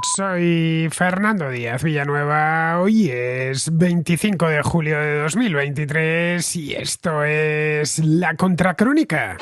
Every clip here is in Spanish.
Soy Fernando Díaz Villanueva, hoy es 25 de julio de 2023 y esto es La Contracrónica.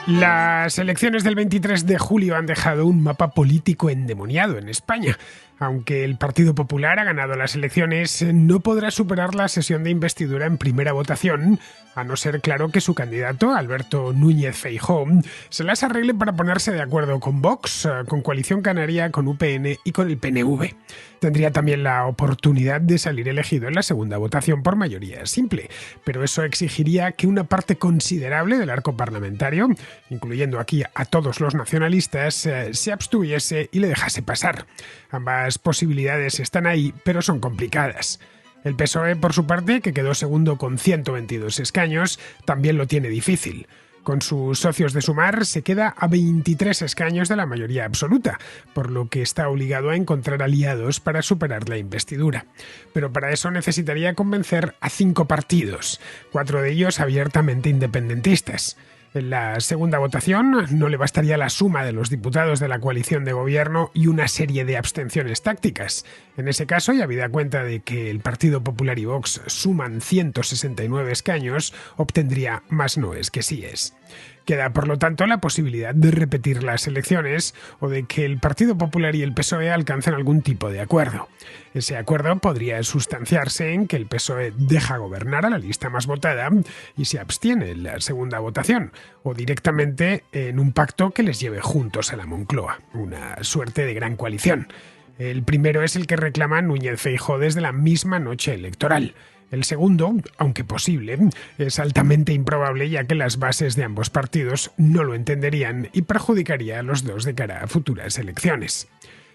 Las elecciones del 23 de julio han dejado un mapa político endemoniado en España. Aunque el Partido Popular ha ganado las elecciones, no podrá superar la sesión de investidura en primera votación, a no ser claro que su candidato, Alberto Núñez Feijóo, se las arregle para ponerse de acuerdo con Vox, con Coalición Canaria, con UPN y con el PNV. Tendría también la oportunidad de salir elegido en la segunda votación por mayoría simple, pero eso exigiría que una parte considerable del arco parlamentario, incluyendo aquí a todos los nacionalistas, se abstuviese y le dejase pasar. Ambas posibilidades están ahí, pero son complicadas. El PSOE, por su parte, que quedó segundo con 122 escaños, también lo tiene difícil. Con sus socios de Sumar se queda a 23 escaños de la mayoría absoluta, por lo que está obligado a encontrar aliados para superar la investidura. Pero para eso necesitaría convencer a 5 partidos, 4 de ellos abiertamente independentistas. En la segunda votación no le bastaría la suma de los diputados de la coalición de gobierno y una serie de abstenciones tácticas. En ese caso, y habida cuenta de que el Partido Popular y Vox suman 169 escaños, obtendría más noes que síes. Queda, por lo tanto, la posibilidad de repetir las elecciones o de que el Partido Popular y el PSOE alcancen algún tipo de acuerdo. Ese acuerdo podría sustanciarse en que el PSOE deja gobernar a la lista más votada y se abstiene en la segunda votación, o directamente en un pacto que les lleve juntos a la Moncloa, una suerte de gran coalición. El primero es el que reclama Núñez Feijóo desde la misma noche electoral. El segundo, aunque posible, es altamente improbable ya que las bases de ambos partidos no lo entenderían y perjudicaría a los dos de cara a futuras elecciones.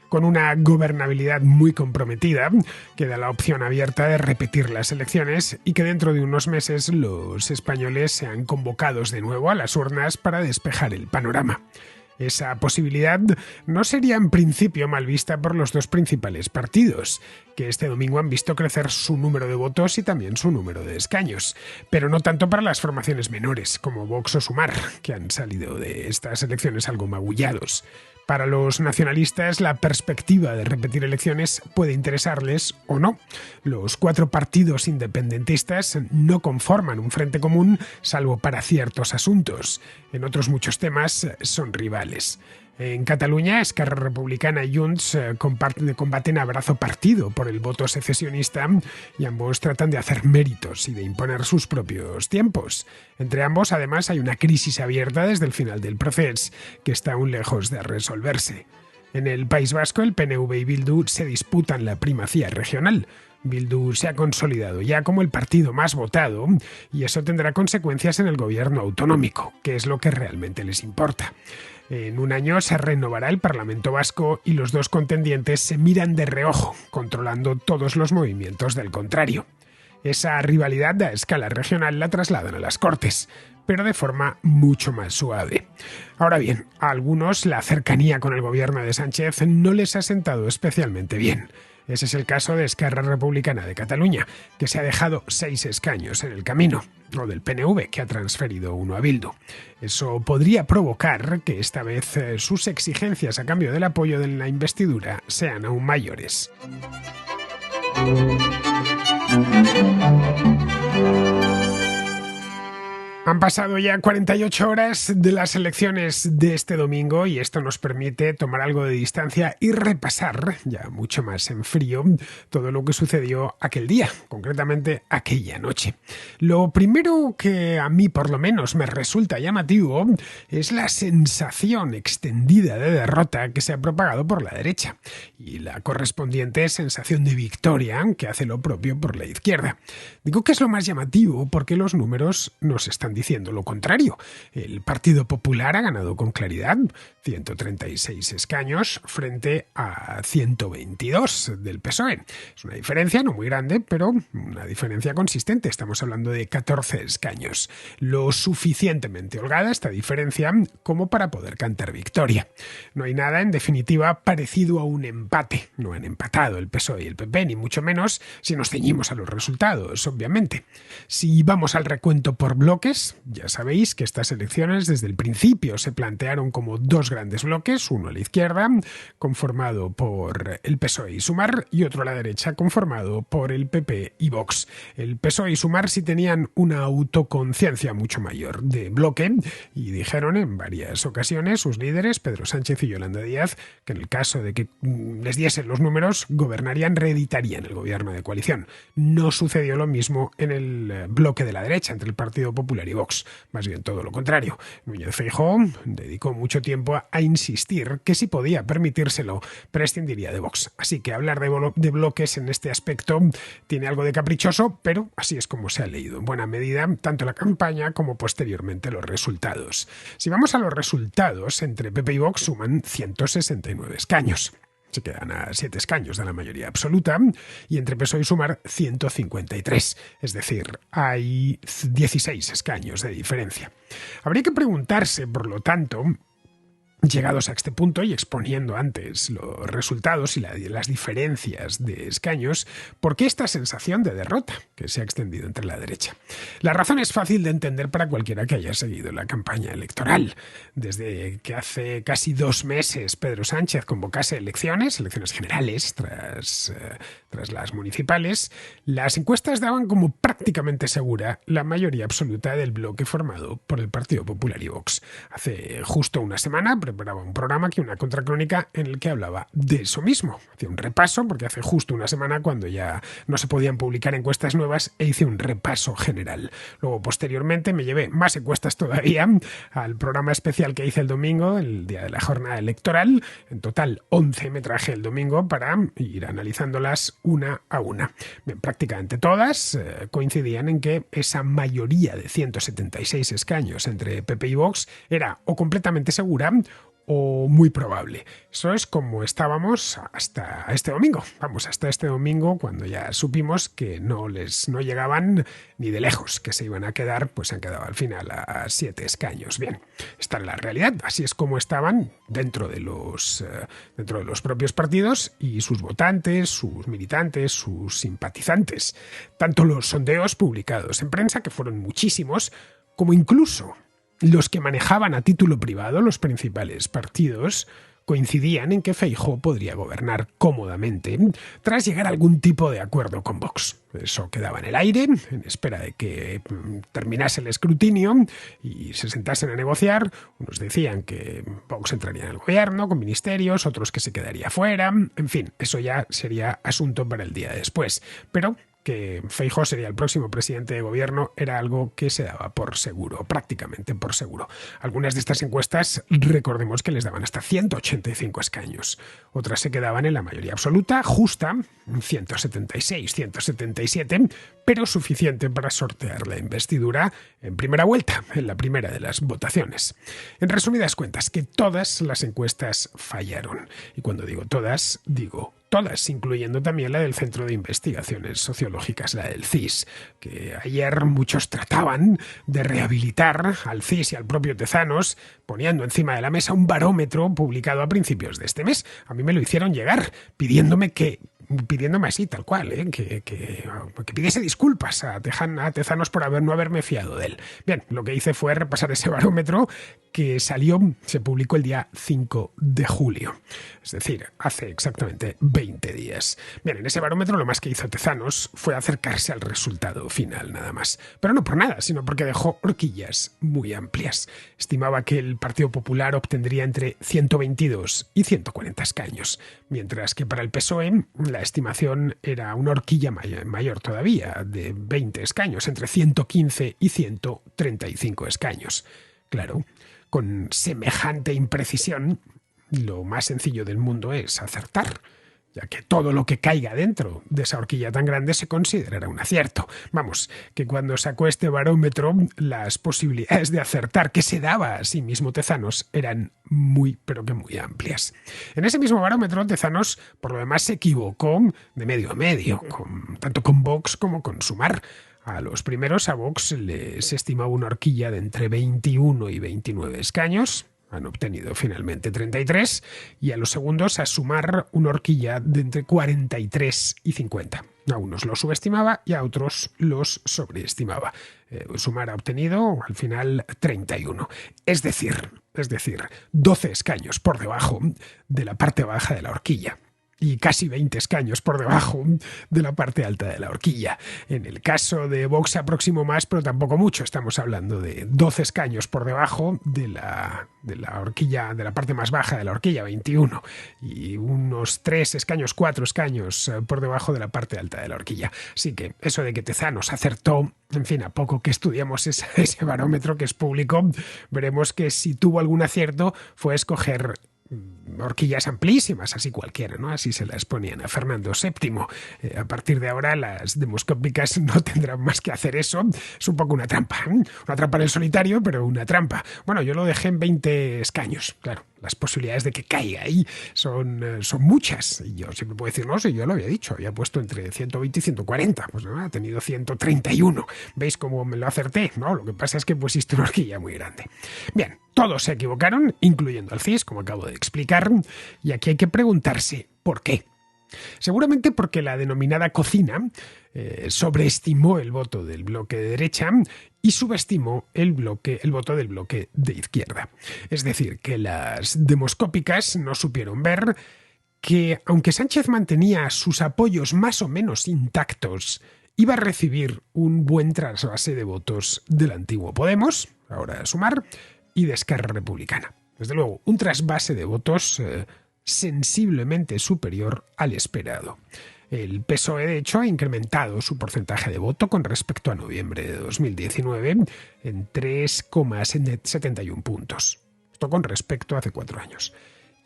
Con una gobernabilidad muy comprometida, queda la opción abierta de repetir las elecciones y que dentro de unos meses los españoles sean convocados de nuevo a las urnas para despejar el panorama. Esa posibilidad no sería en principio mal vista por los dos principales partidos, que este domingo han visto crecer su número de votos y también su número de escaños, pero no tanto para las formaciones menores, como Vox o Sumar, que han salido de estas elecciones algo magullados. Para los nacionalistas, la perspectiva de repetir elecciones puede interesarles o no. Los 4 partidos independentistas no conforman un frente común, salvo para ciertos asuntos. En otros muchos temas son rivales. En Cataluña, Esquerra Republicana y Junts combaten a brazo partido por el voto secesionista y ambos tratan de hacer méritos y de imponer sus propios tiempos. Entre ambos, además, hay una crisis abierta desde el final del proceso que está aún lejos de resolverse. En el País Vasco, el PNV y Bildu se disputan la primacía regional. Bildu se ha consolidado ya como el partido más votado y eso tendrá consecuencias en el gobierno autonómico, que es lo que realmente les importa. En un año se renovará el Parlamento Vasco y los dos contendientes se miran de reojo, controlando todos los movimientos del contrario. Esa rivalidad a escala regional la trasladan a las Cortes, pero de forma mucho más suave. Ahora bien, a algunos la cercanía con el gobierno de Sánchez no les ha sentado especialmente bien. Ese es el caso de Esquerra Republicana de Cataluña, que se ha dejado 6 escaños en el camino, o del PNV, que ha transferido 1 a Bildu. Eso podría provocar que esta vez sus exigencias a cambio del apoyo de la investidura sean aún mayores. Han pasado ya 48 horas de las elecciones de este domingo y esto nos permite tomar algo de distancia y repasar, ya mucho más en frío, todo lo que sucedió aquel día, concretamente aquella noche. Lo primero que a mí por lo menos me resulta llamativo es la sensación extendida de derrota que se ha propagado por la derecha y la correspondiente sensación de victoria que hace lo propio por la izquierda. Digo que es lo más llamativo porque los números nos están diciendo lo contrario. El Partido Popular ha ganado con claridad, 136 escaños frente a 122 del PSOE. Es una diferencia no muy grande, pero una diferencia consistente. Estamos hablando de 14 escaños. Lo suficientemente holgada esta diferencia como para poder cantar victoria. No hay nada, en definitiva, parecido a un empate. No han empatado el PSOE y el PP, ni mucho menos si nos ceñimos a los resultados, obviamente. Si vamos al recuento por bloques, ya sabéis que estas elecciones desde el principio se plantearon como dos grandes bloques, uno a la izquierda, conformado por el PSOE y Sumar, y otro a la derecha, conformado por el PP y Vox. El PSOE y Sumar sí tenían una autoconciencia mucho mayor de bloque y dijeron en varias ocasiones sus líderes, Pedro Sánchez y Yolanda Díaz, que en el caso de que les diesen los números, gobernarían, reeditarían el gobierno de coalición. No sucedió lo mismo en el bloque de la derecha, entre el Partido Popular y Vox. Más bien todo lo contrario. Núñez Feijóo dedicó mucho tiempo a insistir que si podía permitírselo, prescindiría de Vox. Así que hablar de bloques en este aspecto tiene algo de caprichoso, pero así es como se ha leído en buena medida tanto la campaña como posteriormente los resultados. Si vamos a los resultados, entre PP y Vox suman 169 escaños. Se quedan a 7 escaños de la mayoría absoluta, y entre PSOE y Sumar 153, es decir, hay 16 escaños de diferencia. Habría que preguntarse, por lo tanto, llegados a este punto y exponiendo antes los resultados y las diferencias de escaños, ¿por qué esta sensación de derrota que se ha extendido entre la derecha? La razón es fácil de entender para cualquiera que haya seguido la campaña electoral. Desde que hace casi 2 meses Pedro Sánchez convocase elecciones generales tras las municipales, las encuestas daban como prácticamente segura la mayoría absoluta del bloque formado por el Partido Popular y Vox. Hace justo una semana preparaba un programa una contracrónica en el que hablaba de eso mismo. Hacía un repaso, porque hace justo una semana, cuando ya no se podían publicar encuestas nuevas, hice un repaso general. Luego, posteriormente, me llevé más encuestas todavía al programa especial que hice el domingo, el día de la jornada electoral. En total, 11 me traje el domingo para ir analizándolas una a una. Bien, prácticamente todas coincidían en que esa mayoría de 176 escaños entre PP y Vox era o completamente segura o muy probable. Eso es como estábamos hasta este domingo. Vamos, hasta este domingo, cuando ya supimos que no llegaban ni de lejos, que se iban a quedar, pues se han quedado al final a 7 escaños. Bien, esta es la realidad. Así es como estaban dentro de los propios partidos y sus votantes, sus militantes, sus simpatizantes. Tanto los sondeos publicados en prensa, que fueron muchísimos, como incluso los que manejaban a título privado los principales partidos, coincidían en que Feijóo podría gobernar cómodamente tras llegar a algún tipo de acuerdo con Vox. Eso quedaba en el aire, en espera de que terminase el escrutinio y se sentasen a negociar. Unos decían que Vox entraría en el gobierno con ministerios, otros que se quedaría fuera. En fin, eso ya sería asunto para el día después. Pero que Feijóo sería el próximo presidente de gobierno era algo que se daba por seguro, prácticamente por seguro. Algunas de estas encuestas, recordemos que les daban hasta 185 escaños. Otras se quedaban en la mayoría absoluta, justa, 176, 177, pero suficiente para sortear la investidura en primera vuelta, en la primera de las votaciones. En resumidas cuentas, que todas las encuestas fallaron. Y cuando digo todas, digo todas, incluyendo también la del Centro de Investigaciones Sociológicas, la del CIS, que ayer muchos trataban de rehabilitar al CIS y al propio Tezanos, poniendo encima de la mesa un barómetro publicado a principios de este mes. A mí me lo hicieron llegar, pidiéndome así, tal cual, que pidiese disculpas a Tezanos por no haberme fiado de él. Bien, lo que hice fue repasar ese barómetro que se publicó el día 5 de julio, es decir, hace exactamente 20 días. Bien, en ese barómetro lo más que hizo Tezanos fue acercarse al resultado final, nada más. Pero no por nada, sino porque dejó horquillas muy amplias. Estimaba que el Partido Popular obtendría entre 122 y 140 escaños, mientras que para el PSOE la estimación era una horquilla mayor todavía, de 20 escaños, entre 115 y 135 escaños. Claro, con semejante imprecisión, lo más sencillo del mundo es acertar. ya que todo lo que caiga dentro de esa horquilla tan grande se considerará un acierto. Vamos, que cuando sacó este barómetro, las posibilidades de acertar que se daba a sí mismo Tezanos eran muy, pero que muy amplias. En ese mismo barómetro, Tezanos, por lo demás, se equivocó de medio a medio, tanto con Vox como con Sumar. A los primeros, a Vox les estimaba una horquilla de entre 21 y 29 escaños. Han obtenido finalmente 33, y a los segundos, a Sumar, una horquilla de entre 43 y 50. A unos los subestimaba y a otros los sobreestimaba. Sumar ha obtenido al final 31. Es decir, 12 escaños por debajo de la parte baja de la horquilla. Y casi 20 escaños por debajo de la parte alta de la horquilla. En el caso de Vox se aproximó más, pero tampoco mucho. Estamos hablando de 12 escaños por debajo de la horquilla, de la parte más baja de la horquilla, 21, y unos 3 escaños, 4 escaños por debajo de la parte alta de la horquilla. Así que eso de que Tezanos acertó, en fin, a poco que estudiamos ese barómetro que es público, veremos que si tuvo algún acierto fue escoger horquillas amplísimas, así cualquiera, ¿no? Así se las ponían a Fernando VII. A partir de ahora las demoscópicas no tendrán más que hacer eso. Es un poco una trampa, ¿eh? Una trampa en el solitario, pero una trampa. Bueno, yo lo dejé en 20 escaños, claro. Las posibilidades de que caiga ahí son muchas. Y yo siempre puedo decir, no, si yo lo había dicho, había puesto entre 120 y 140. Pues no, ha tenido 131. ¿Veis cómo me lo acerté? No, lo que pasa es que pusiste una horquilla muy grande. Bien, todos se equivocaron, incluyendo al CIS, como acabo de explicar. Y aquí hay que preguntarse, ¿por qué? Seguramente porque la denominada cocina sobreestimó el voto del bloque de derecha y subestimó el voto del bloque de izquierda. Es decir, que las demoscópicas no supieron ver que, aunque Sánchez mantenía sus apoyos más o menos intactos, iba a recibir un buen trasvase de votos del antiguo Podemos, ahora Sumar, y de Esquerra Republicana. Desde luego, un trasvase de votos sensiblemente superior al esperado. El PSOE, de hecho, ha incrementado su porcentaje de voto con respecto a noviembre de 2019 en 3,71 puntos. Esto con respecto a hace 4 años.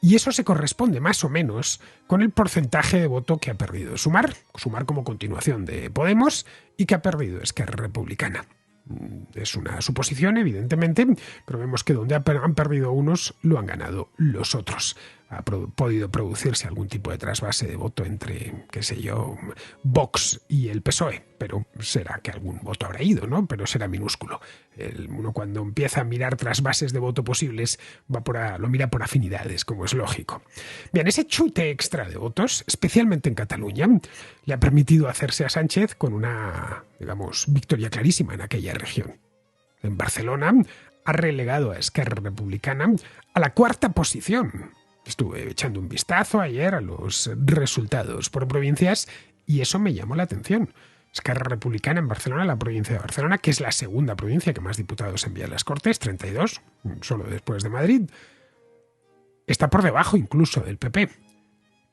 Y eso se corresponde más o menos con el porcentaje de voto que ha perdido Sumar como continuación de Podemos, y que ha perdido Esquerra Republicana. Es una suposición, evidentemente, pero vemos que donde han perdido unos, lo han ganado los otros. Ha podido producirse algún tipo de trasvase de voto entre, qué sé yo, Vox y el PSOE, pero será que algún voto habrá ido, ¿no? Pero será minúsculo. Uno cuando empieza a mirar trasvases de voto posibles lo mira por afinidades, como es lógico. Bien, ese chute extra de votos, especialmente en Cataluña, le ha permitido hacerse a Sánchez con una, digamos, victoria clarísima en aquella región. En Barcelona ha relegado a Esquerra Republicana a la 4ª posición. Estuve echando un vistazo ayer a los resultados por provincias y eso me llamó la atención. Esquerra Republicana en Barcelona, la provincia de Barcelona, que es la segunda provincia que más diputados envía a las Cortes, 32, solo después de Madrid, está por debajo incluso del PP.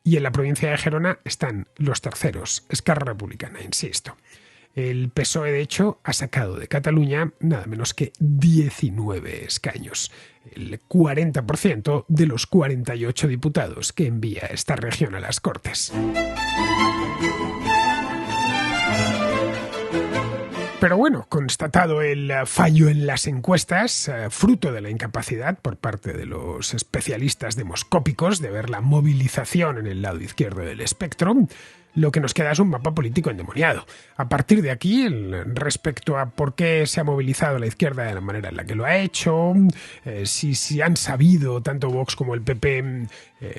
Y en la provincia de Gerona están los terceros, Esquerra Republicana, insisto. El PSOE, de hecho, ha sacado de Cataluña nada menos que 19 escaños, el 40% de los 48 diputados que envía esta región a las Cortes. Pero bueno, constatado el fallo en las encuestas, fruto de la incapacidad por parte de los especialistas demoscópicos de ver la movilización en el lado izquierdo del espectro, lo que nos queda es un mapa político endemoniado. A partir de aquí, respecto a por qué se ha movilizado la izquierda de la manera en la que lo ha hecho, si han sabido tanto Vox como el PP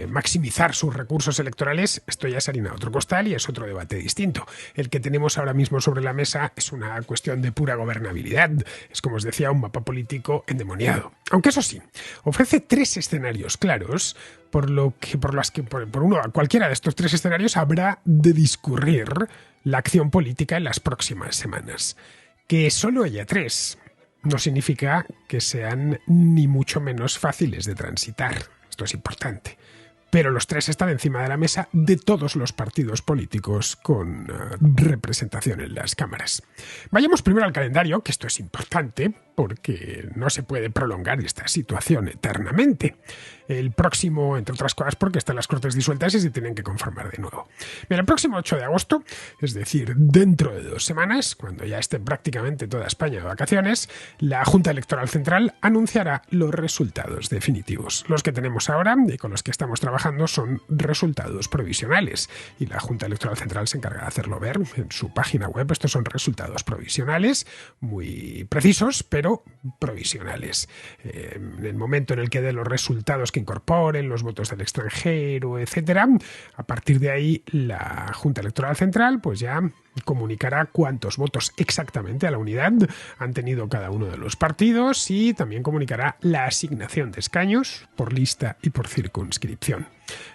maximizar sus recursos electorales, esto ya es harina de otro costal y es otro debate distinto. El que tenemos ahora mismo sobre la mesa es una cuestión de pura gobernabilidad. Es, como os decía, un mapa político endemoniado. Aunque eso sí, ofrece 3 escenarios claros por cualquiera de estos 3 escenarios habrá de discurrir la acción política en las próximas semanas. Que solo haya 3 no significa que sean ni mucho menos fáciles de transitar. Esto es importante. Pero los 3 están encima de la mesa de todos los partidos políticos con representación en las cámaras. Vayamos primero al calendario, que esto es importante, porque no se puede prolongar esta situación eternamente. El próximo, entre otras cosas, porque están las Cortes disueltas y se tienen que conformar de nuevo. Bien, el próximo 8 de agosto, es decir, dentro de 2 semanas, cuando ya esté prácticamente toda España de vacaciones, la Junta Electoral Central anunciará los resultados definitivos. Los que tenemos ahora y con los que estamos trabajando son resultados provisionales y la Junta Electoral Central se encarga de hacerlo ver en su página web. Estos son resultados provisionales, muy precisos, pero provisionales. En el momento en el que dé los resultados que incorporen los votos del extranjero, etcétera, a partir de ahí la Junta Electoral Central pues ya comunicará cuántos votos exactamente a la unidad han tenido cada uno de los partidos y también comunicará la asignación de escaños por lista y por circunscripción.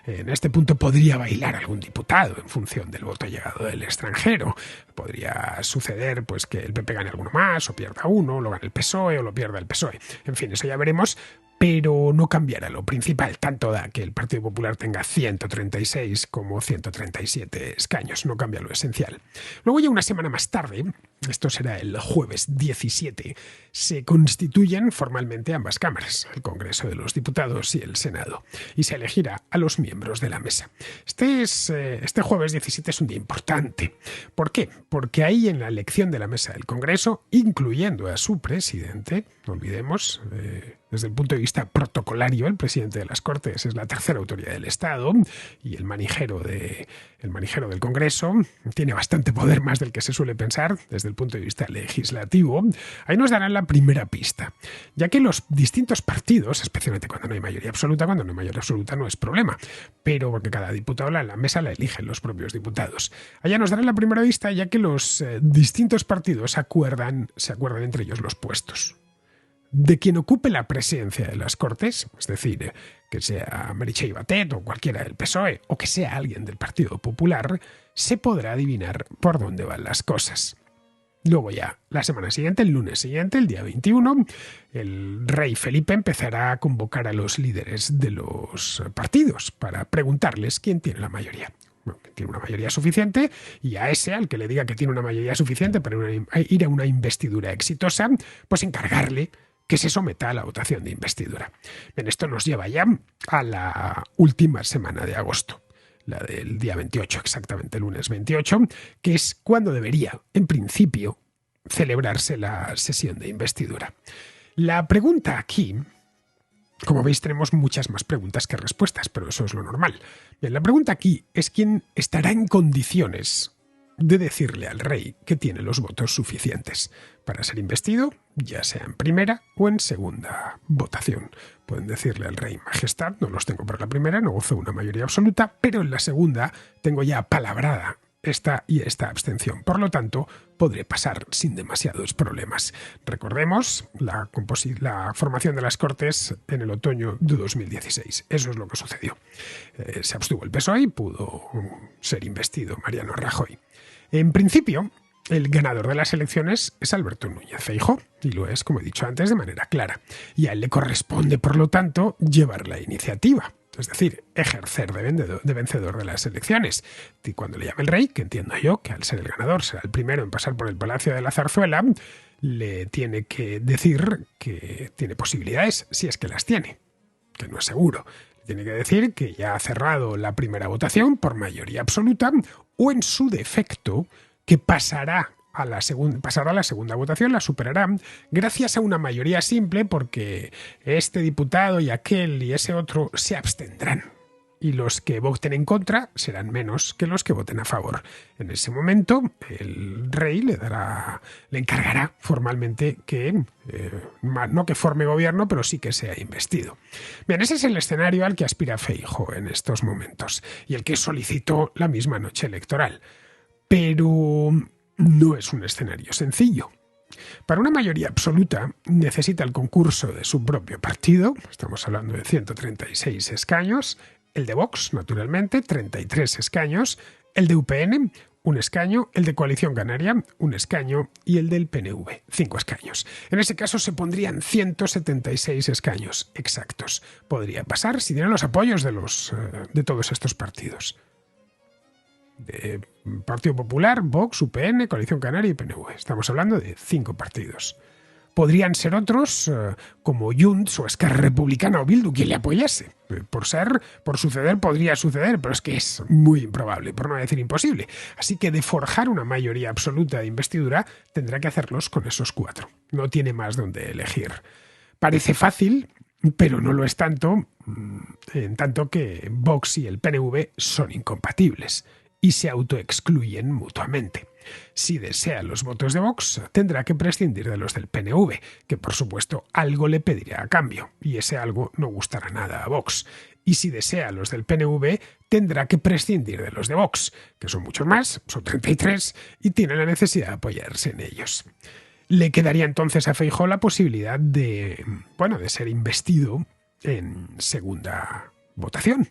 En este punto podría bailar algún diputado en función del voto llegado del extranjero. Podría suceder pues que el PP gane alguno más, o pierda uno, lo gane el PSOE o lo pierda el PSOE. En fin, eso ya veremos, pero no cambiará lo principal. Tanto da que el Partido Popular tenga 136 como 137 escaños. No cambia lo esencial. Luego ya una semana más tarde, esto será el jueves 17, se constituyen formalmente ambas cámaras, el Congreso de los Diputados y el Senado, y se elegirá a los miembros de la mesa. Este jueves 17 es un día importante. ¿Por qué? Porque ahí en la elección de la mesa del Congreso, incluyendo a su presidente, no olvidemos, desde el punto de vista protocolario, el presidente de las Cortes es la tercera autoridad del Estado y el manijero del Congreso tiene bastante poder, más del que se suele pensar desde el punto de vista legislativo. Ahí nos darán la primera pista, ya que los distintos partidos, especialmente cuando no hay mayoría absoluta, cuando no hay mayoría absoluta no es problema, pero porque cada diputado en la mesa la eligen los propios diputados. Allá nos darán la primera pista, ya que los distintos partidos se acuerdan entre ellos los puestos. De quien ocupe la presidencia de las Cortes, es decir, que sea Meritxell Batet o cualquiera del PSOE, o que sea alguien del Partido Popular, se podrá adivinar por dónde van las cosas. Luego ya, la semana siguiente, el lunes siguiente, el día 21, el rey Felipe empezará a convocar a los líderes de los partidos para preguntarles quién tiene la mayoría. Bueno, que tiene una mayoría suficiente, y a ese, al que le diga que tiene una mayoría suficiente para ir a una investidura exitosa, pues encargarle que se someta a la votación de investidura. Bien, esto nos lleva ya a la última semana de agosto, la del día 28, exactamente el lunes 28, que es cuando debería, en principio, celebrarse la sesión de investidura. La pregunta aquí, como veis, tenemos muchas más preguntas que respuestas, pero eso es lo normal. Bien, la pregunta aquí es quién estará en condiciones de decirle al rey que tiene los votos suficientes para ser investido, ya sea en primera o en segunda votación. Pueden decirle al rey: Majestad, no los tengo para la primera, no gozo de una mayoría absoluta, pero en la segunda tengo ya palabrada esta y esta abstención. Por lo tanto, podré pasar sin demasiados problemas. Recordemos la formación de las Cortes en el otoño de 2016. Eso es lo que sucedió. Se abstuvo el PSOE y pudo ser investido Mariano Rajoy. En principio, el ganador de las elecciones es Alberto Núñez Feijóo, y lo es, como he dicho antes, de manera clara. Y a él le corresponde, por lo tanto, llevar la iniciativa. Es decir, ejercer de vencedor de las elecciones. Y cuando le llame el rey, que entiendo yo que al ser el ganador será el primero en pasar por el Palacio de la Zarzuela, le tiene que decir que tiene posibilidades, si es que las tiene, que no es seguro. Tiene que decir que ya ha cerrado la primera votación por mayoría absoluta, o en su defecto, que pasará a la segunda votación, la superará gracias a una mayoría simple, porque este diputado y aquel y ese otro se abstendrán. Y los que voten en contra serán menos que los que voten a favor. En ese momento, el rey le encargará formalmente que, no que forme gobierno, pero sí que sea investido. Bien, ese es el escenario al que aspira Feijóo en estos momentos, y el que solicitó la misma noche electoral. Pero no es un escenario sencillo. Para una mayoría absoluta necesita el concurso de su propio partido, estamos hablando de 136 escaños, el de Vox, naturalmente, 33 escaños, el de UPN, 1 escaño, el de Coalición Canaria, 1 escaño, y el del PNV, 5 escaños. En ese caso se pondrían 176 escaños exactos. Podría pasar si tienen los apoyos de todos estos partidos. De Partido Popular, Vox, UPN, Coalición Canaria y PNV. Estamos hablando de 5 partidos. Podrían ser otros, como Junts o Esquerra Republicana o Bildu, quien le apoyase. Por suceder, podría suceder, pero es que es muy improbable, por no decir imposible. Así que de forjar una mayoría absoluta de investidura, tendrá que hacerlos con esos 4. No tiene más donde elegir. Parece fácil, pero no lo es tanto, en tanto que Vox y el PNV son incompatibles y se autoexcluyen mutuamente. Si desea los votos de Vox, tendrá que prescindir de los del PNV, que por supuesto algo le pedirá a cambio, y ese algo no gustará nada a Vox. Y si desea los del PNV, tendrá que prescindir de los de Vox, que son muchos más, son 33, y tiene la necesidad de apoyarse en ellos. Le quedaría entonces a Feijóo la posibilidad de ser investido en segunda votación.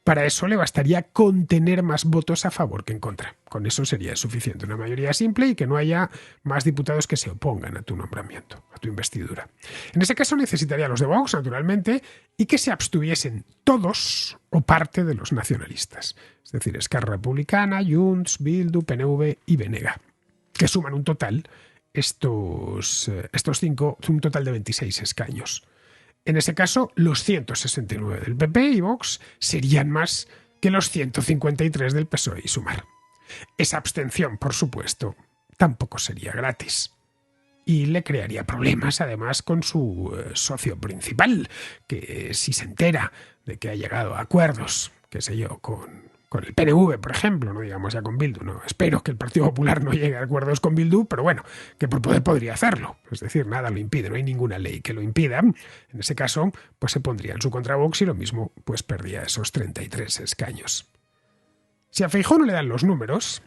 Para eso le bastaría con tener más votos a favor que en contra. Con eso sería suficiente, una mayoría simple y que no haya más diputados que se opongan a tu nombramiento, a tu investidura. En ese caso necesitaría a los de Vox, naturalmente, y que se abstuviesen todos o parte de los nacionalistas. Es decir, Esquerra Republicana, Junts, Bildu, PNV y BNG, que suman un total, estos 5, un total de 26 escaños. En ese caso, los 169 del PP y Vox serían más que los 153 del PSOE y Sumar. Esa abstención, por supuesto, tampoco sería gratis. Y le crearía problemas, además, con su socio principal, que si se entera de que ha llegado a acuerdos, qué sé yo, con el PNV, por ejemplo, no digamos ya con Bildu, no espero que el Partido Popular no llegue a acuerdos con Bildu, pero bueno, que por poder podría hacerlo, es decir, nada lo impide, no hay ninguna ley que lo impida. En ese caso, pues se pondría en su contra Vox y lo mismo, pues perdía esos 33 escaños. Si a Feijóo no le dan los números,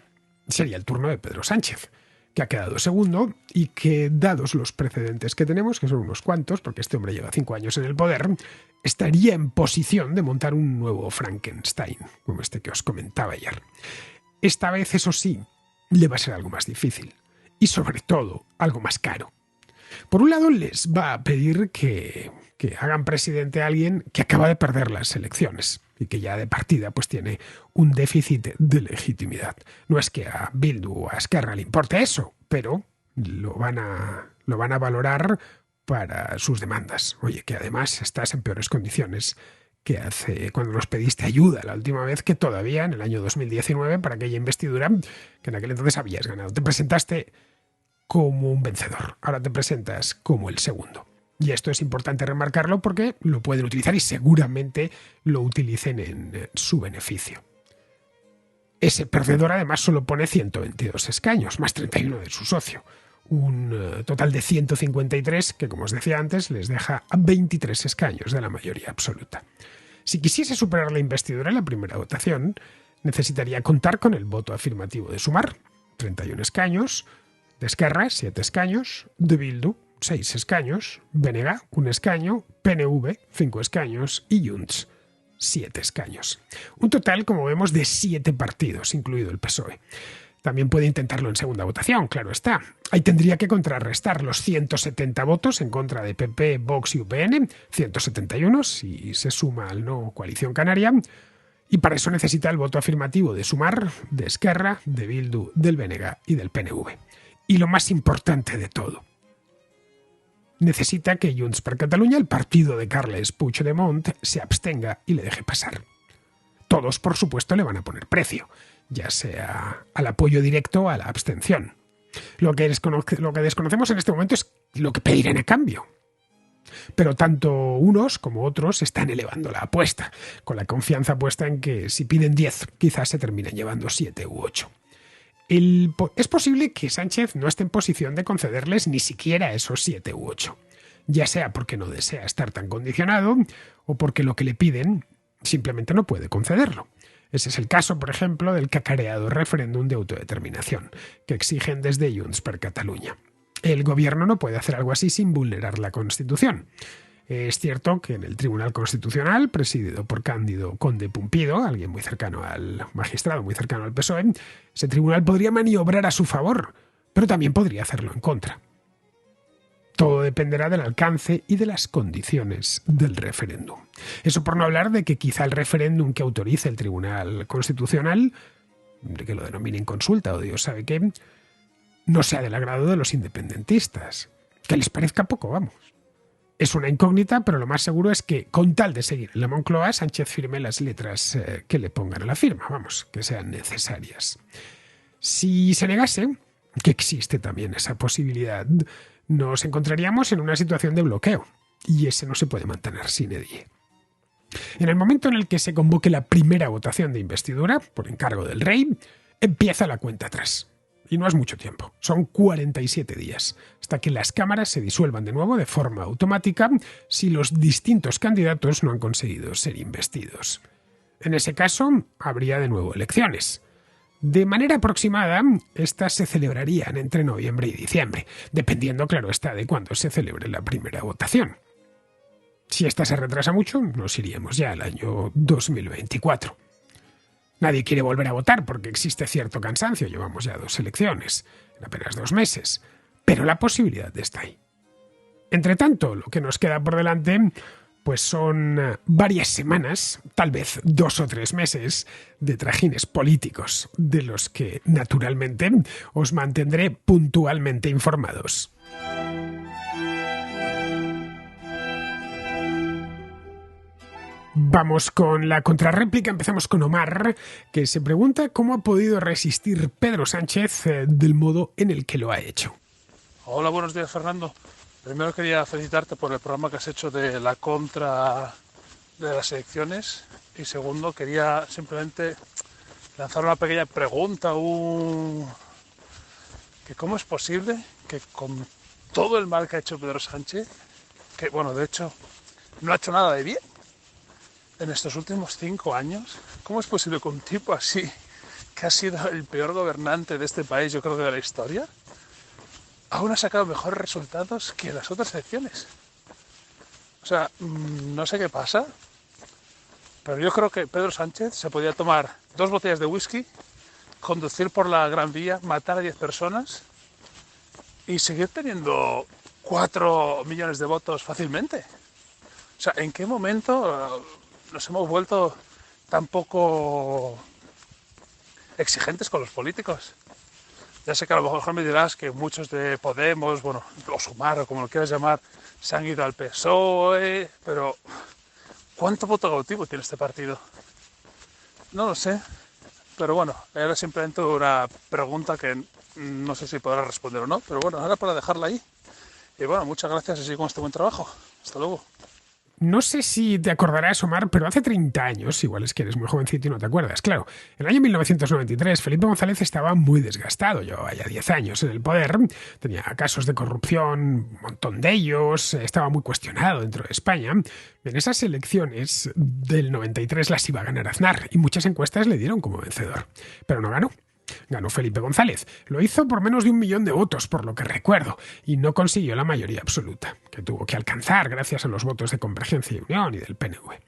sería el turno de Pedro Sánchez, que ha quedado segundo y que, dados los precedentes que tenemos, que son unos cuantos, porque este hombre lleva 5 años en el poder, estaría en posición de montar un nuevo Frankenstein, como este que os comentaba ayer. Esta vez, eso sí, le va a ser algo más difícil y, sobre todo, algo más caro. Por un lado, les va a pedir que hagan presidente a alguien que acaba de perder las elecciones y que ya de partida pues tiene un déficit de legitimidad. No es que a Bildu o a Esquerra le importe eso, pero lo van a valorar para sus demandas. Oye, que además estás en peores condiciones que hace cuando nos pediste ayuda la última vez, que todavía en el año 2019 para aquella investidura que en aquel entonces habías ganado. Te presentaste como un vencedor, ahora te presentas como el segundo. Y esto es importante remarcarlo porque lo pueden utilizar y seguramente lo utilicen en su beneficio. Ese perdedor además solo pone 122 escaños, más 31 de su socio. Un total de 153 que, como os decía antes, les deja a 23 escaños de la mayoría absoluta. Si quisiese superar la investidura en la primera votación, necesitaría contar con el voto afirmativo de Sumar, 31 escaños, de Esquerra, 7 escaños, de Bildu, 6 escaños, BNG, 1 escaño, PNV, 5 escaños y Junts, 7 escaños. Un total, como vemos, de 7 partidos, incluido el PSOE. También puede intentarlo en segunda votación, claro está. Ahí tendría que contrarrestar los 170 votos en contra de PP, Vox y UPN, 171 si se suma al no Coalición Canaria, y para eso necesita el voto afirmativo de Sumar, de Esquerra, de Bildu, del BNG y del PNV. Y lo más importante de todo, necesita que Junts per Catalunya, el partido de Carles Puigdemont, se abstenga y le deje pasar. Todos, por supuesto, le van a poner precio, ya sea al apoyo directo o a la abstención. Lo que desconocemos en este momento es lo que pedirán a cambio. Pero tanto unos como otros están elevando la apuesta, con la confianza puesta en que si piden 10, quizás se terminen llevando 7 u 8. Es posible que Sánchez no esté en posición de concederles ni siquiera esos 7 u 8, ya sea porque no desea estar tan condicionado o porque lo que le piden simplemente no puede concederlo. Ese es el caso, por ejemplo, del cacareado referéndum de autodeterminación, que exigen desde Junts per Catalunya. El gobierno no puede hacer algo así sin vulnerar la Constitución. Es cierto que en el Tribunal Constitucional, presidido por Cándido Conde Pumpido, alguien muy cercano al magistrado, muy cercano al PSOE, ese tribunal podría maniobrar a su favor, pero también podría hacerlo en contra. Todo dependerá del alcance y de las condiciones del referéndum. Eso por no hablar de que quizá el referéndum que autorice el Tribunal Constitucional, de que lo denominen consulta o Dios sabe qué, no sea del agrado de los independentistas. Que les parezca poco, vamos. Es una incógnita, pero lo más seguro es que, con tal de seguir en la Moncloa, Sánchez firme las letras que le pongan a la firma, vamos, que sean necesarias. Si se negase, que existe también esa posibilidad, nos encontraríamos en una situación de bloqueo, y ese no se puede mantener sin edie. En el momento en el que se convoque la primera votación de investidura, por encargo del rey, empieza la cuenta atrás. Y no es mucho tiempo, son 47 días, hasta que las cámaras se disuelvan de nuevo de forma automática si los distintos candidatos no han conseguido ser investidos. En ese caso, habría de nuevo elecciones. De manera aproximada, estas se celebrarían entre noviembre y diciembre, dependiendo, claro está, de cuándo se celebre la primera votación. Si esta se retrasa mucho, nos iríamos ya al año 2024. Nadie quiere volver a votar porque existe cierto cansancio. Llevamos ya 2 elecciones, en apenas 2 meses. Pero la posibilidad está ahí. Entre tanto, lo que nos queda por delante pues son varias semanas, tal vez 2 o 3 meses, de trajines políticos, de los que, naturalmente, os mantendré puntualmente informados. Vamos con la contrarréplica. Empezamos con Omar, que se pregunta cómo ha podido resistir Pedro Sánchez del modo en el que lo ha hecho. Hola, buenos días, Fernando. Primero quería felicitarte por el programa que has hecho de la contra de las elecciones. Y segundo, quería simplemente lanzar una pequeña pregunta. Que ¿cómo es posible que con todo el mal que ha hecho Pedro Sánchez, que bueno, de hecho, no ha hecho nada de bien en estos últimos 5 años, cómo es posible que un tipo así, que ha sido el peor gobernante de este país, yo creo que de la historia, aún ha sacado mejores resultados que las otras elecciones? O sea, no sé qué pasa, pero yo creo que Pedro Sánchez se podía tomar 2 botellas de whisky, conducir por la Gran Vía, matar a 10 personas y seguir teniendo 4 millones de votos fácilmente. O sea, ¿en qué momento nos hemos vuelto tan poco exigentes con los políticos? Ya sé que a lo mejor me dirás que muchos de Podemos, bueno, o Sumar, o como lo quieras llamar, se han ido al PSOE, pero ¿cuánto voto cautivo tiene este partido? No lo sé, pero bueno, era simplemente una pregunta que no sé si podrás responder o no, pero bueno, ahora para dejarla ahí. Y bueno, muchas gracias y sigo con este buen trabajo. Hasta luego. No sé si te acordarás, Omar, pero hace 30 años, igual es que eres muy jovencito y no te acuerdas, claro, en el año 1993 Felipe González estaba muy desgastado, llevaba ya 10 años en el poder, tenía casos de corrupción, un montón de ellos, estaba muy cuestionado dentro de España. En esas elecciones del 93 las iba a ganar Aznar y muchas encuestas le dieron como vencedor, pero no ganó. Ganó Felipe González. Lo hizo por menos de 1 millón de votos, por lo que recuerdo, y no consiguió la mayoría absoluta, que tuvo que alcanzar gracias a los votos de Convergencia y Unión y del PNV.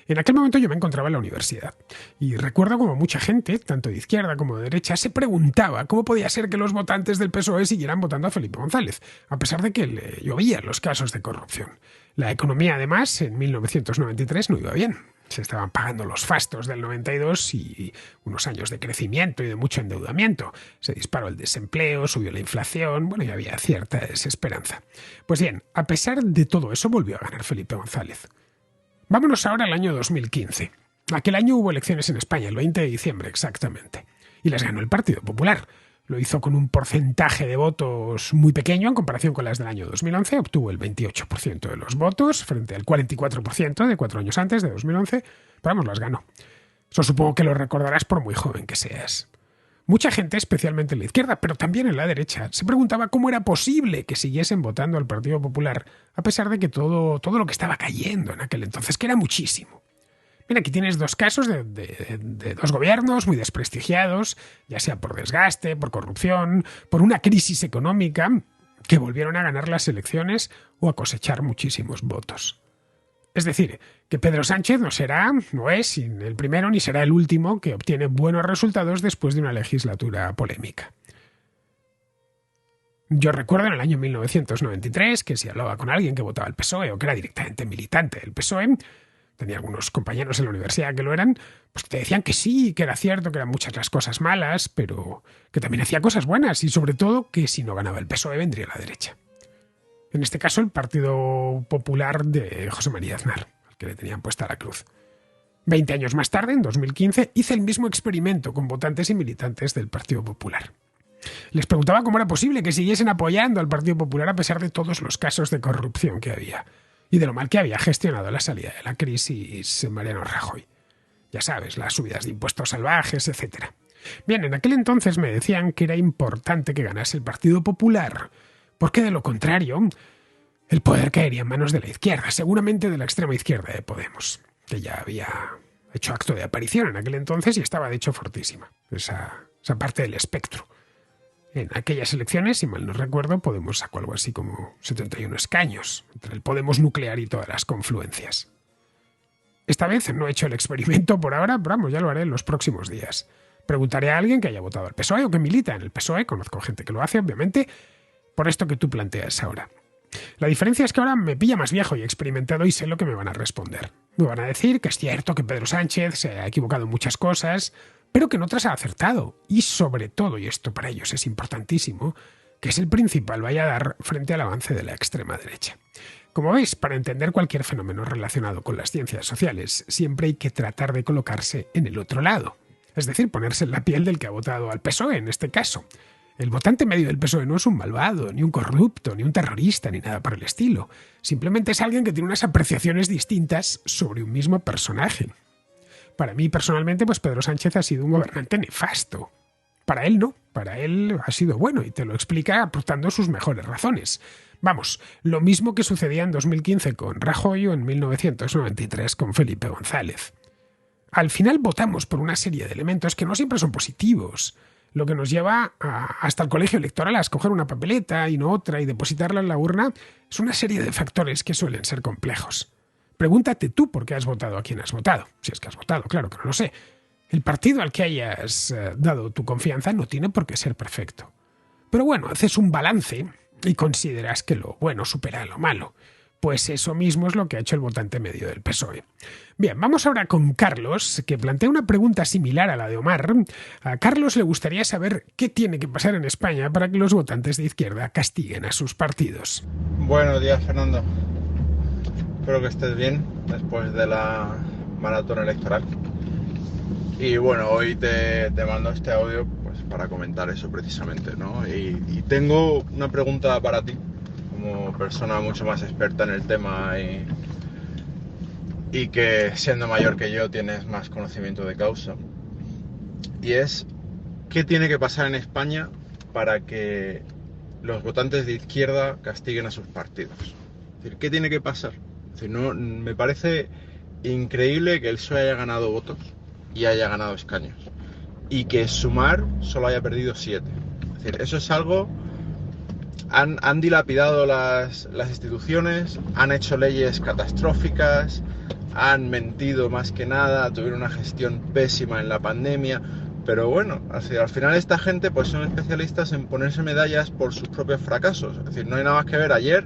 En aquel momento yo me encontraba en la universidad, y recuerdo como mucha gente, tanto de izquierda como de derecha, se preguntaba cómo podía ser que los votantes del PSOE siguieran votando a Felipe González, a pesar de que le llovían los casos de corrupción. La economía, además, en 1993 no iba bien. Se estaban pagando los fastos del 92 y unos años de crecimiento y de mucho endeudamiento. Se disparó el desempleo, subió la inflación, bueno, y había cierta desesperanza. Pues bien, a pesar de todo eso volvió a ganar Felipe González. Vámonos ahora al año 2015. Aquel año hubo elecciones en España, el 20 de diciembre exactamente, y las ganó el Partido Popular. Lo hizo con un porcentaje de votos muy pequeño en comparación con las del año 2011. Obtuvo el 28% de los votos frente al 44% de 4 años antes, de 2011. Pero vamos, las ganó. Eso supongo que lo recordarás por muy joven que seas. Mucha gente, especialmente en la izquierda, pero también en la derecha, se preguntaba cómo era posible que siguiesen votando al Partido Popular a pesar de que todo lo que estaba cayendo en aquel entonces, que era muchísimo. Mira, aquí tienes 2 casos de 2 gobiernos muy desprestigiados, ya sea por desgaste, por corrupción, por una crisis económica, que volvieron a ganar las elecciones o a cosechar muchísimos votos. Es decir, que Pedro Sánchez no es el primero ni será el último que obtiene buenos resultados después de una legislatura polémica. Yo recuerdo en el año 1993 que si hablaba con alguien que votaba al PSOE o que era directamente militante del PSOE, tenía algunos compañeros en la universidad que lo eran, pues te decían que sí, que era cierto, que eran muchas las cosas malas, pero que también hacía cosas buenas y sobre todo que si no ganaba el PSOE vendría la derecha. En este caso, el Partido Popular de José María Aznar, al que le tenían puesta la cruz. 20 años más tarde, en 2015, hice el mismo experimento con votantes y militantes del Partido Popular. Les preguntaba cómo era posible que siguiesen apoyando al Partido Popular a pesar de todos los casos de corrupción que había y de lo mal que había gestionado la salida de la crisis Mariano Rajoy. Ya sabes, las subidas de impuestos salvajes, etc. Bien, en aquel entonces me decían que era importante que ganase el Partido Popular, porque de lo contrario, el poder caería en manos de la izquierda, seguramente de la extrema izquierda de Podemos, que ya había hecho acto de aparición en aquel entonces y estaba de hecho fortísima, esa parte del espectro. En aquellas elecciones, si mal no recuerdo, Podemos sacó algo así como 71 escaños, entre el Podemos nuclear y todas las confluencias. Esta vez no he hecho el experimento por ahora, pero vamos, ya lo haré en los próximos días. Preguntaré a alguien que haya votado al PSOE o que milita en el PSOE, conozco gente que lo hace, obviamente, por esto que tú planteas ahora. La diferencia es que ahora me pilla más viejo y experimentado y sé lo que me van a responder. Me van a decir que es cierto que Pedro Sánchez se ha equivocado en muchas cosas, pero que en otras ha acertado. Y sobre todo, y esto para ellos es importantísimo, que es el principal valladar frente al avance de la extrema derecha. Como veis, para entender cualquier fenómeno relacionado con las ciencias sociales, siempre hay que tratar de colocarse en el otro lado. Es decir, ponerse en la piel del que ha votado al PSOE en este caso. El votante medio del PSOE no es un malvado, ni un corrupto, ni un terrorista, ni nada por el estilo. Simplemente es alguien que tiene unas apreciaciones distintas sobre un mismo personaje. Para mí, personalmente, pues Pedro Sánchez ha sido un gobernante nefasto. Para él no, para él ha sido bueno y te lo explica aportando sus mejores razones. Vamos, lo mismo que sucedía en 2015 con Rajoy o en 1993 con Felipe González. Al final votamos por una serie de elementos que no siempre son positivos, lo que nos lleva hasta el colegio electoral a escoger una papeleta y no otra y depositarla en la urna es una serie de factores que suelen ser complejos. Pregúntate tú por qué has votado a quien has votado, si es que has votado, claro que no lo sé. El partido al que hayas dado tu confianza no tiene por qué ser perfecto. Pero bueno, haces un balance y consideras que lo bueno supera lo malo. Pues eso mismo es lo que ha hecho el votante medio del PSOE. Bien, vamos ahora con Carlos, que plantea una pregunta similar a la de Omar. A Carlos le gustaría saber qué tiene que pasar en España para que los votantes de izquierda castiguen a sus partidos. Buenos días, Fernando. Espero que estés bien después de la maratón electoral. Y bueno, hoy te mando este audio pues para comentar eso precisamente, ¿no? Y tengo una pregunta para ti, como persona mucho más experta en el tema y que siendo mayor que yo tienes más conocimiento de causa. Y es, ¿qué tiene que pasar en España para que los votantes de izquierda castiguen a sus partidos? Es decir, ¿qué tiene que pasar? Es decir, no, me parece increíble que el PSOE haya ganado votos y haya ganado escaños y que Sumar solo haya perdido 7. Es decir, eso es algo... Han dilapidado las instituciones, han hecho leyes catastróficas, han mentido más que nada, tuvieron una gestión pésima en la pandemia, pero bueno, al final esta gente pues son especialistas en ponerse medallas por sus propios fracasos. Es decir, no hay nada más que ver ayer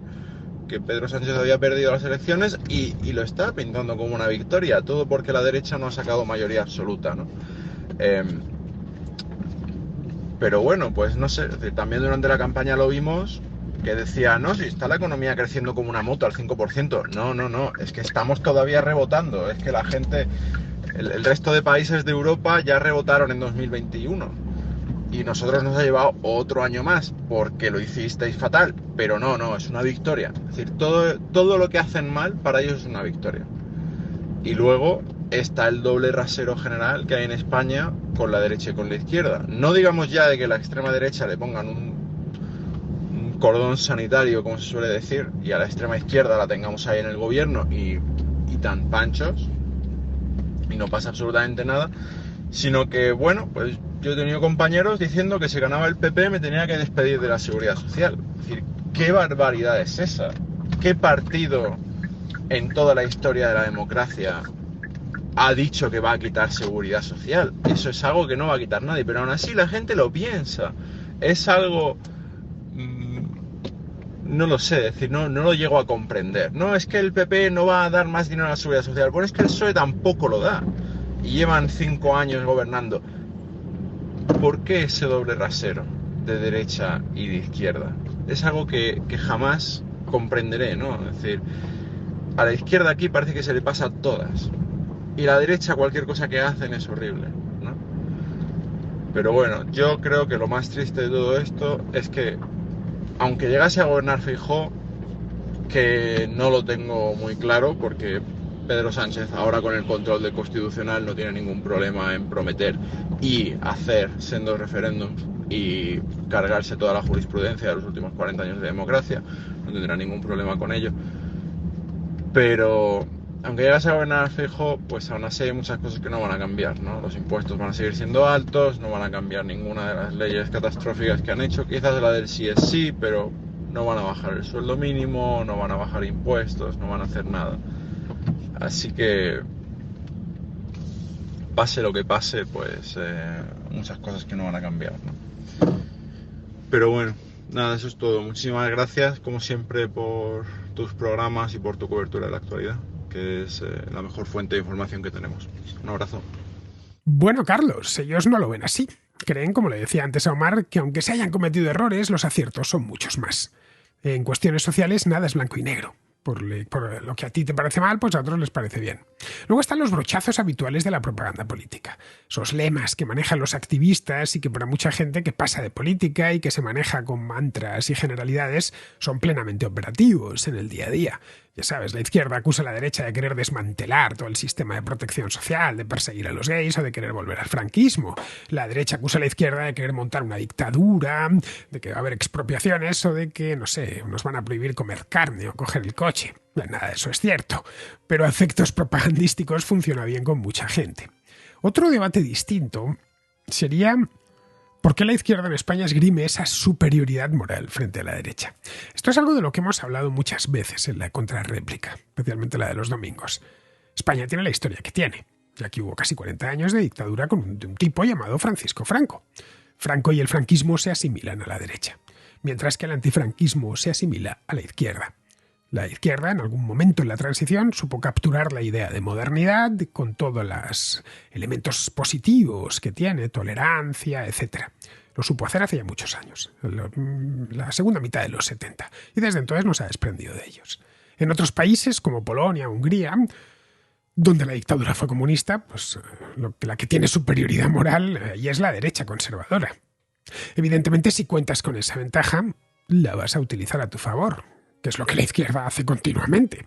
que Pedro Sánchez había perdido las elecciones y lo está pintando como una victoria, todo porque la derecha no ha sacado mayoría absoluta, ¿no? Pero bueno, pues no sé, es decir, también durante la campaña lo vimos que decía, no, si está la economía creciendo como una moto al 5%. No, es que estamos todavía rebotando, es que la gente, el resto de países de Europa ya rebotaron en 2021 y nosotros nos ha llevado otro año más porque lo hicisteis fatal, pero no, es una victoria. Es decir, todo lo que hacen mal para ellos es una victoria. Y luego está el doble rasero general que hay en España con la derecha y con la izquierda. No digamos ya de que la extrema derecha le pongan un cordón sanitario, como se suele decir, y a la extrema izquierda la tengamos ahí en el gobierno y tan panchos y no pasa absolutamente nada, sino que, bueno, pues yo he tenido compañeros diciendo que si ganaba el PP me tenía que despedir de la Seguridad Social. Es decir, ¿qué barbaridad es esa? ¿Qué partido en toda la historia de la democracia ha dicho que va a quitar Seguridad Social? Eso es algo que no va a quitar nadie, pero aún así la gente lo piensa. Es algo... no lo sé, es decir, no lo llego a comprender. No, es que el PP no va a dar más dinero a la Seguridad Social. Bueno, es que el PSOE tampoco lo da. Y llevan 5 años gobernando. ¿Por qué ese doble rasero de derecha y de izquierda? Es algo que jamás comprenderé, ¿no? Es decir, a la izquierda aquí parece que se le pasa a todas. Y la derecha, cualquier cosa que hacen es horrible, ¿no? Pero bueno, yo creo que lo más triste de todo esto es que, aunque llegase a gobernar Feijóo, que no lo tengo muy claro, porque Pedro Sánchez ahora con el control del Constitucional no tiene ningún problema en prometer y hacer sendos referéndums y cargarse toda la jurisprudencia de los últimos 40 años de democracia, no tendrá ningún problema con ello. Pero aunque llegase a gobernar Feijóo, pues aún así hay muchas cosas que no van a cambiar, ¿no? Los impuestos van a seguir siendo altos, no van a cambiar ninguna de las leyes catastróficas que han hecho, quizás la del sí es sí, pero no van a bajar el sueldo mínimo, no van a bajar impuestos, no van a hacer nada. Así que, pase lo que pase, pues muchas cosas que no van a cambiar, ¿no? Pero bueno, nada, eso es todo. Muchísimas gracias, como siempre, por tus programas y por tu cobertura de la actualidad, que es la mejor fuente de información que tenemos. Un abrazo. Bueno, Carlos, ellos no lo ven así. Creen, como le decía antes a Omar, que aunque se hayan cometido errores, los aciertos son muchos más. En cuestiones sociales nada es blanco y negro. Por lo que a ti te parece mal, pues a otros les parece bien. Luego están los brochazos habituales de la propaganda política. Esos lemas que manejan los activistas y que para mucha gente que pasa de política y que se maneja con mantras y generalidades son plenamente operativos en el día a día. Ya sabes, la izquierda acusa a la derecha de querer desmantelar todo el sistema de protección social, de perseguir a los gays o de querer volver al franquismo. La derecha acusa a la izquierda de querer montar una dictadura, de que va a haber expropiaciones o de que, no sé, nos van a prohibir comer carne o coger el coche. Nada de eso es cierto, pero a efectos propagandísticos funciona bien con mucha gente. Otro debate distinto sería ¿por qué la izquierda en España esgrime esa superioridad moral frente a la derecha? Esto es algo de lo que hemos hablado muchas veces en la contrarréplica, especialmente la de los domingos. España tiene la historia que tiene, ya que hubo casi 40 años de dictadura con un tipo llamado Francisco Franco. Franco y el franquismo se asimilan a la derecha, mientras que el antifranquismo se asimila a la izquierda. La izquierda, en algún momento en la transición, supo capturar la idea de modernidad con todos los elementos positivos que tiene, tolerancia, etc. Lo supo hacer hace ya muchos años, la segunda mitad de los 70, y desde entonces no se ha desprendido de ellos. En otros países, como Polonia, Hungría, donde la dictadura fue comunista, pues la que tiene superioridad moral y es la derecha conservadora. Evidentemente, si cuentas con esa ventaja, la vas a utilizar a tu favor, que es lo que la izquierda hace continuamente.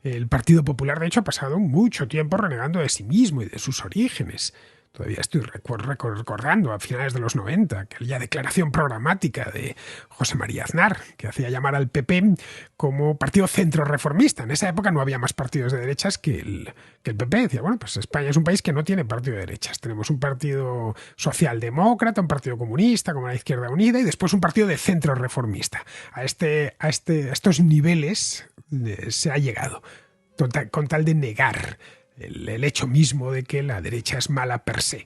El Partido Popular, de hecho, ha pasado mucho tiempo renegando de sí mismo y de sus orígenes. Todavía estoy recordando a finales de los 90, aquella declaración programática de José María Aznar, que hacía llamar al PP como partido centro-reformista. En esa época no había más partidos de derechas que el PP. Decía, bueno, pues España es un país que no tiene partido de derechas. Tenemos un partido socialdemócrata, un partido comunista como la Izquierda Unida y después un partido de centro-reformista. A estos niveles se ha llegado, con tal de negar el hecho mismo de que la derecha es mala per se.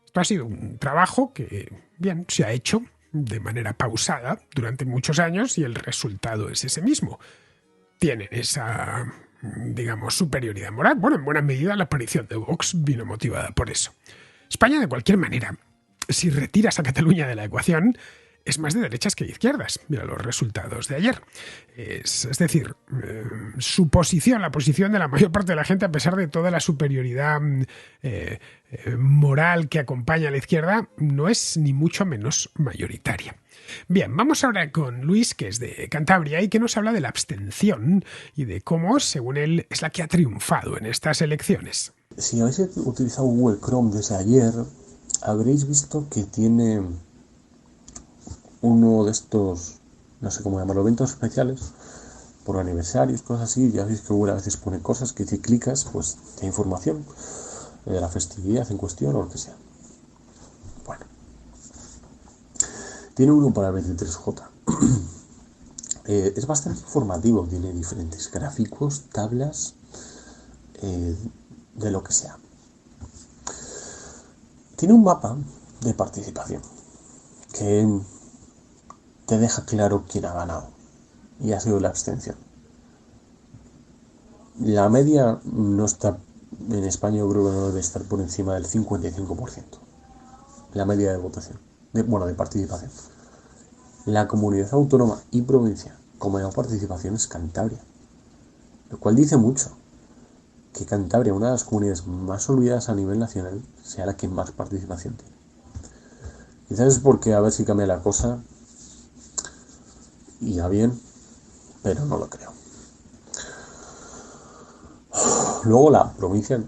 Esto ha sido un trabajo que, bien, se ha hecho de manera pausada durante muchos años y el resultado es ese mismo. Tienen esa, digamos, superioridad moral. Bueno, en buena medida la aparición de Vox vino motivada por eso. España, de cualquier manera, si retiras a Cataluña de la ecuación, es más de derechas que de izquierdas. Mira los resultados de ayer. Es decir, su posición, la posición de la mayor parte de la gente, a pesar de toda la superioridad moral que acompaña a la izquierda, no es ni mucho menos mayoritaria. Bien, vamos ahora con Luis, que es de Cantabria y que nos habla de la abstención y de cómo, según él, es la que ha triunfado en estas elecciones. Si habéis utilizado Google Chrome desde ayer, habréis visto que tiene uno de estos, no sé cómo llamarlo, eventos especiales por aniversarios, cosas así. Ya veis que Google a veces pone cosas que si clicas, pues te da información de la festividad en cuestión o lo que sea. Bueno, tiene uno para el 23J. Es bastante informativo, tiene diferentes gráficos, tablas, de lo que sea. Tiene un mapa de participación que te deja claro quién ha ganado y ha sido la abstención. La media no está en España, yo creo que no debe estar por encima del 55%. La media de votación, de participación. La comunidad autónoma y provincia con mayor participación es Cantabria, lo cual dice mucho que Cantabria, una de las comunidades más olvidadas a nivel nacional, sea la que más participación tiene. Quizás es porque a ver si cambia la cosa y ya bien, pero no lo creo. Luego la provincia,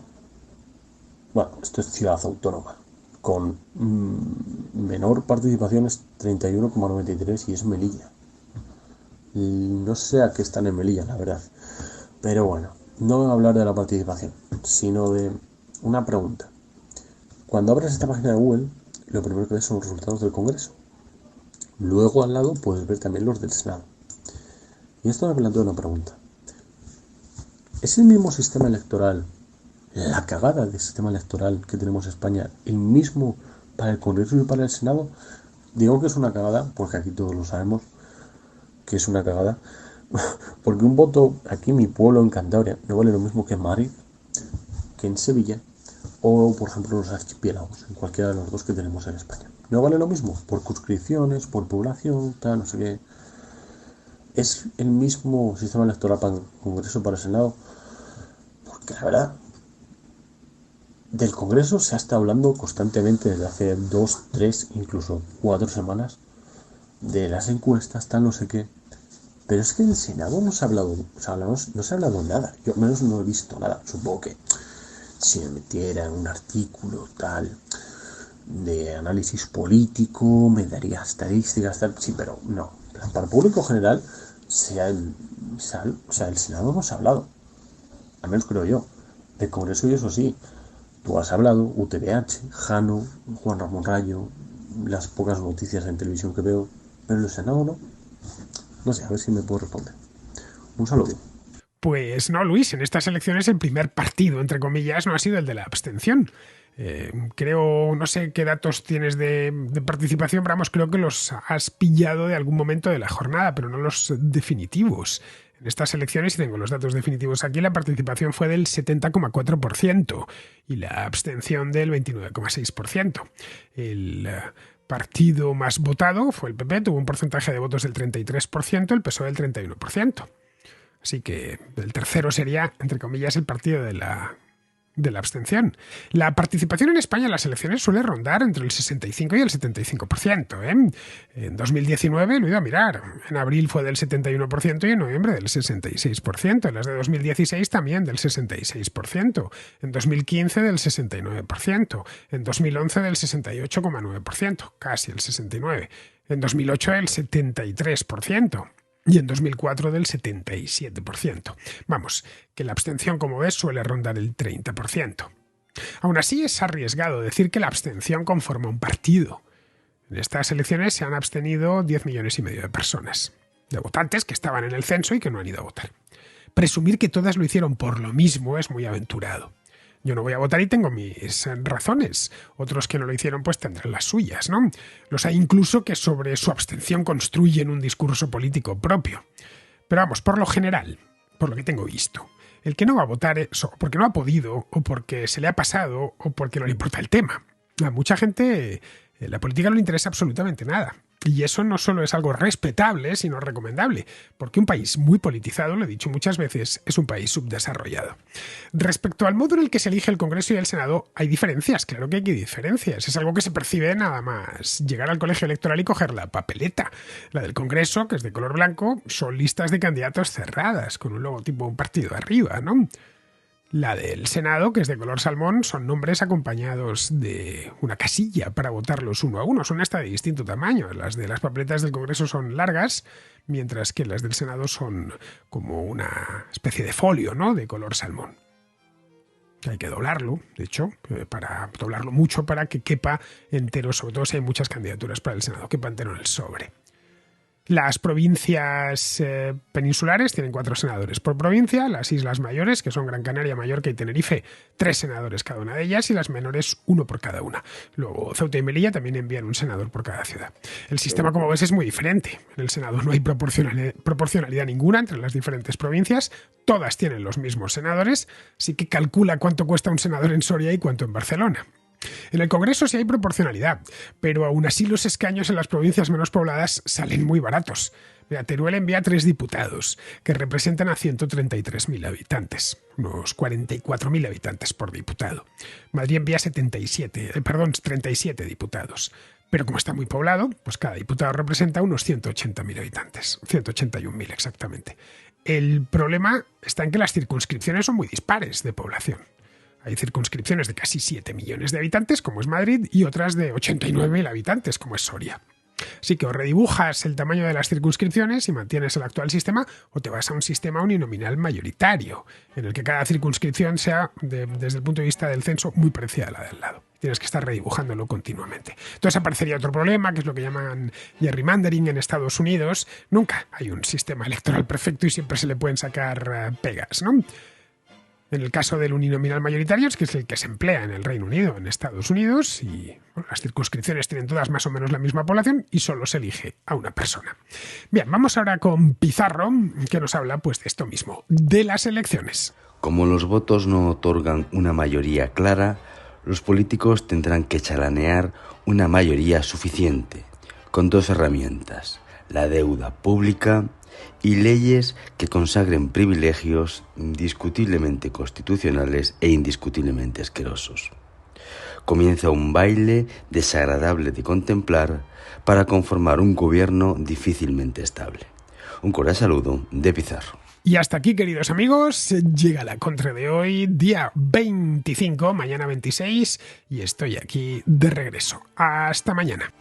bueno, esto es ciudad autónoma, con menor participación es 31,93 y es Melilla. No sé a qué están en Melilla, la verdad, pero bueno. No voy a hablar de la participación, sino de una pregunta. Cuando abres esta página de Google, lo primero que ves son los resultados del Congreso. Luego al lado puedes ver también los del Senado. Y esto me plantea una pregunta. ¿Es el mismo sistema electoral, la cagada del sistema electoral que tenemos en España, el mismo para el Congreso y para el Senado? Digo que es una cagada, porque aquí todos lo sabemos que es una cagada. Porque un voto aquí en mi pueblo, en Cantabria, no vale lo mismo que en Madrid, que en Sevilla, o por ejemplo los archipiélagos, en cualquiera de los dos que tenemos en España. No vale lo mismo, por conscripciones, por población, tal, no sé qué. Es el mismo sistema electoral para el Congreso, para el Senado, porque la verdad, del Congreso se ha estado hablando constantemente desde hace 2, 3, incluso 4 semanas, de las encuestas, tal, no sé qué. Pero es que en el Senado no se ha hablado, no se ha hablado nada. Yo al menos no he visto nada. Supongo que si me metiera en un artículo tal de análisis político, me daría estadísticas tal, sí, pero no. Para el público general, el Senado no se ha hablado. Al menos creo yo. Del Congreso y eso sí. Tú has hablado, UTVH, Jano, Juan Ramón Rayo, las pocas noticias en televisión que veo, pero el Senado no. No sé, a ver si me puedo responder. Un saludo. Pues no, Luis, en estas elecciones el primer partido, entre comillas, no ha sido el de la abstención. Creo, no sé qué datos tienes de participación, pero vamos, creo que los has pillado de algún momento de la jornada, pero no los definitivos. En estas elecciones, y tengo los datos definitivos aquí, la participación fue del 70,4% y la abstención del 29,6%. El partido más votado fue el PP, tuvo un porcentaje de votos del 33%, el PSOE del 31%. Así que el tercero sería, entre comillas, el partido de la abstención. La participación en España en las elecciones suele rondar entre el 65 y el 75%. En 2019 lo he ido a mirar. En abril fue del 71% y en noviembre del 66%. En las de 2016 también del 66%. En 2015 del 69%. En 2011 del 68,9%. Casi el 69%. En 2008 el 73%. Y en 2004 del 77%. Vamos, que la abstención, como ves, suele rondar el 30%. Aún así, es arriesgado decir que la abstención conforma un partido. En estas elecciones se han abstenido 10,5 millones de personas, de votantes que estaban en el censo y que no han ido a votar. Presumir que todas lo hicieron por lo mismo es muy aventurado. Yo no voy a votar y tengo mis razones. Otros que no lo hicieron pues tendrán las suyas, ¿no? Los hay incluso que sobre su abstención construyen un discurso político propio. Pero vamos, por lo general, por lo que tengo visto, el que no va a votar es o porque no ha podido, o porque se le ha pasado, o porque no le importa el tema. A mucha gente la política no le interesa absolutamente nada. Y eso no solo es algo respetable, sino recomendable, porque un país muy politizado, lo he dicho muchas veces, es un país subdesarrollado. Respecto al modo en el que se elige el Congreso y el Senado, hay diferencias, claro que hay diferencias. Es algo que se percibe nada más llegar al colegio electoral y coger la papeleta. La del Congreso, que es de color blanco, son listas de candidatos cerradas, con un logotipo de un partido arriba, ¿no? La del Senado, que es de color salmón, son nombres acompañados de una casilla para votarlos uno a uno. Son hasta de distinto tamaño. Las de las papeletas del Congreso son largas, mientras que las del Senado son como una especie de folio, ¿no?, de color salmón. Hay que doblarlo, de hecho, para doblarlo mucho para que quepa entero, sobre todo si hay muchas candidaturas para el Senado, quepa entero en el sobre. Las provincias peninsulares tienen 4 senadores por provincia, las islas mayores, que son Gran Canaria, Mallorca y Tenerife, 3 senadores cada una de ellas, y las menores 1 por cada una. Luego Ceuta y Melilla también envían un senador por cada ciudad. El sistema, como ves, es muy diferente. En el Senado no hay proporcionalidad ninguna entre las diferentes provincias, todas tienen los mismos senadores, así que calcula cuánto cuesta un senador en Soria y cuánto en Barcelona. En el Congreso sí hay proporcionalidad, pero aún así los escaños en las provincias menos pobladas salen muy baratos. Mira, Teruel envía 3 diputados, que representan a 133.000 habitantes, unos 44.000 habitantes por diputado. Madrid envía 37 diputados. Pero como está muy poblado, pues cada diputado representa unos 180.000 habitantes, 181.000 exactamente. El problema está en que las circunscripciones son muy dispares de población. Hay circunscripciones de casi 7 millones de habitantes, como es Madrid, y otras de 89.000 habitantes, como es Soria. Así que o redibujas el tamaño de las circunscripciones y mantienes el actual sistema, o te vas a un sistema uninominal mayoritario, en el que cada circunscripción sea, desde el punto de vista del censo, muy parecida a la del lado. Tienes que estar redibujándolo continuamente. Entonces aparecería otro problema, que es lo que llaman gerrymandering en Estados Unidos. Nunca hay un sistema electoral perfecto y siempre se le pueden sacar pegas, ¿no? En el caso del uninominal mayoritario, que es el que se emplea en el Reino Unido, en Estados Unidos, y bueno, las circunscripciones tienen todas más o menos la misma población y solo se elige a una persona. Bien, vamos ahora con Pizarro, que nos habla pues de esto mismo, de las elecciones. Como los votos no otorgan una mayoría clara, los políticos tendrán que chalanear una mayoría suficiente, con 2 herramientas: la deuda pública y leyes que consagren privilegios indiscutiblemente constitucionales e indiscutiblemente asquerosos. Comienza un baile desagradable de contemplar para conformar un gobierno difícilmente estable. Un cordial saludo de Pizarro. Y hasta aquí, queridos amigos, llega la Contra de hoy, día 25, mañana 26, y estoy aquí de regreso. Hasta mañana.